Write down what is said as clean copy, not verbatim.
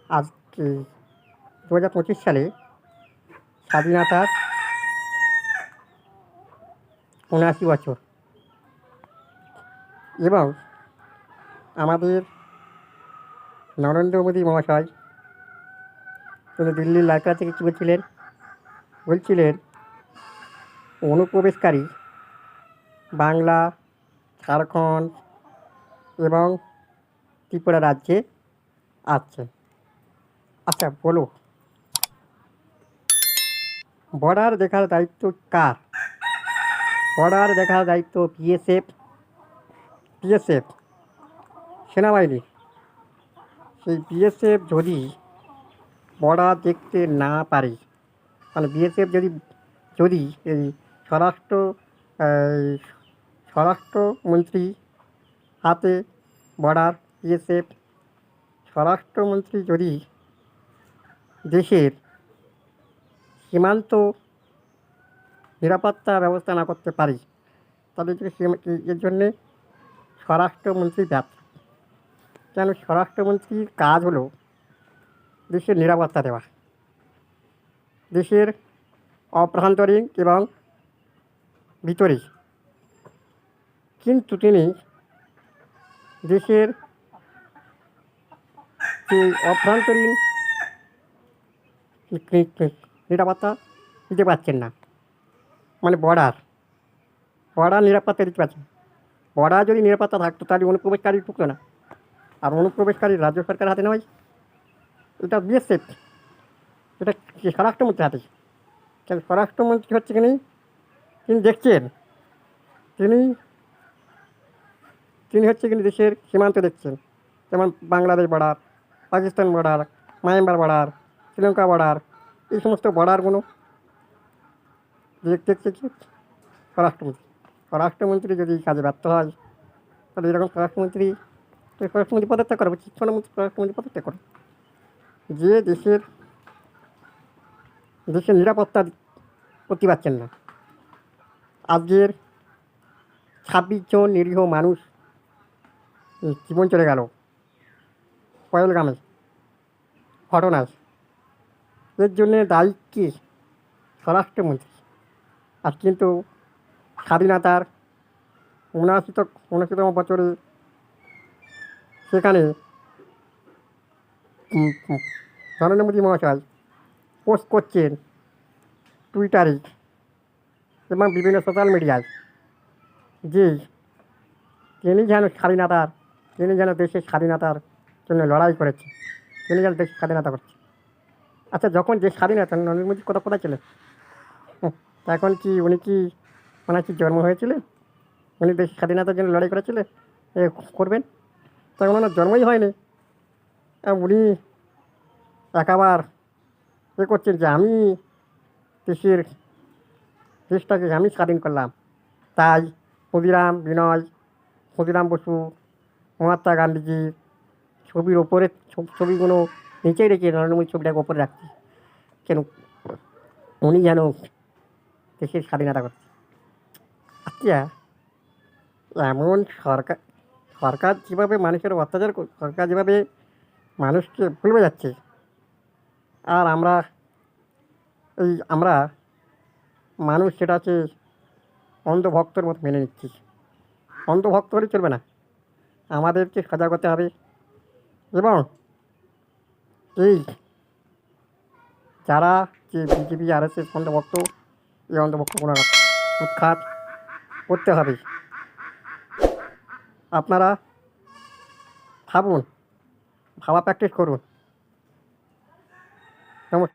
আজ 2025 সালে স্বাধীনতার ৭৯ বছর এবং আমাদের নরেন্দ্র মোদী মহাশয় তিনি দিল্লির লালকেল্লা থেকে কী বলছিলেন অনুপ্রবেশকারী বাংলা, ঝাড়খণ্ড এবং ত্রিপুরা রাজ্যে আছে। আচ্ছা বলো, বর্ডার দেখার দায়িত্ব কার? বর্ডার দেখার দায়িত্ব বিএসএফ সেনাবাহিনী। সেই বিএসএফ যদি বর্ডার দেখতে না পারে, মানে বিএসএফ যদি এই স্বরাষ্ট্রমন্ত্রী হাতে বর্ডার, বিএসএফ স্বরাষ্ট্রমন্ত্রী যদি দেশের সীমান্ত নিরাপত্তা ব্যবস্থা না করতে পারে, তাহলে এর জন্যে স্বরাষ্ট্রমন্ত্রী ব্যর্থ। কেন? স্বরাষ্ট্রমন্ত্রীর কাজ হলো দেশের নিরাপত্তা দেওয়া, দেশের অভ্যন্তরীণ এবং ভিতরে। কিন্তু তিনি দেশের যে অভ্যন্তরীণ নিরাপত্তা দিতে পারছেন না, মানে বর্ডার নিরাপত্তা দিতে পারছেন। বর্ডার যদি নিরাপত্তা থাকতো তাহলে অনুপ্রবেশকারী ঢুকতো না, আর অনুপ্রবেশকারী রাজ্য সরকারের হাতে নয়, এটা বিএসএফ, এটা স্বরাষ্ট্রমন্ত্রীর হাতে। কেন? স্বরাষ্ট্রমন্ত্রী হচ্ছে তিনি দেখছেন, তিনি হচ্ছে দেশের সীমান্ত দেখছেন, যেমন Bangladesh border, Pakistan border, Myanmar border, Sri Lanka border, এই সমস্ত বর্ডারগুলো দেখছে কি স্বরাষ্ট্রমন্ত্রী যদি কাজে ব্যর্থ হয়, তাহলে এরকম স্বরাষ্ট্রমন্ত্রী পদত্যাগ করা উচিত। স্বরাষ্ট্রমন্ত্রী পদত্যাগ করে যে দেশের নিরাপত্তা করতে পারছেন না। আজকের 26 জন নিরীহ মানুষ জীবন চলে গেল পহেলগামে ঘটনায়। এর জন্যে দায়ী কি? স্বরাষ্ট্রমন্ত্রী। আর কিন্তু স্বাধীনতার 79তম বছরে সেখানে নরেন্দ্র মোদী মহাশয় পোস্ট করছেন টুইটারে এবং বিভিন্ন সোশ্যাল মিডিয়ায় যে তিনি যেন দেশের স্বাধীনতার জন্য লড়াই করেছে, তিনি যেন দেশের স্বাধীনতা করছে। আচ্ছা, যখন যে স্বাধীনতা নরেন্দ্র মোদী কোথায় ছিলেন? এখন কি উনি ওনার জন্ম হয়েছিলেন? উনি দেশের স্বাধীনতার জন্য লড়াই করেছিলেন করবেন? তখন ওনার জন্মই হয়নি। উনি একাবার করছেন যে আমি দেশটাকে আমি স্বাধীন করলাম। তাই ক্ষুদিরাম বসু, মহাত্মা গান্ধীজির ছবির ওপরে ছবিগুলো নিচেই রেখে নরেন্দ্র মোদী ছবিটাকে ওপরে রাখছি। কেন? উনি যেন দেশের স্বাধীনতা করছে। আচ্ছা, এমন সরকার যেভাবে মানুষের অত্যাচার, সরকার যেভাবে মানুষকে ভুলে যাচ্ছে, আর আমরা মানুষ সেটাকে অন্ধভক্তর মতো মেনে নিচ্ছি। অন্ধভক্ত হলে চলবে না, আমাদেরকে সজাগ হতে হবে। এবং যারা যে বিজেপি আরএসএস অন্ধভক্ত, এই অন্ধভক্তগুলো উৎখাত করতে হবে। আপনারা ভাবা প্র্যাকটিস করুন। নমস্কার।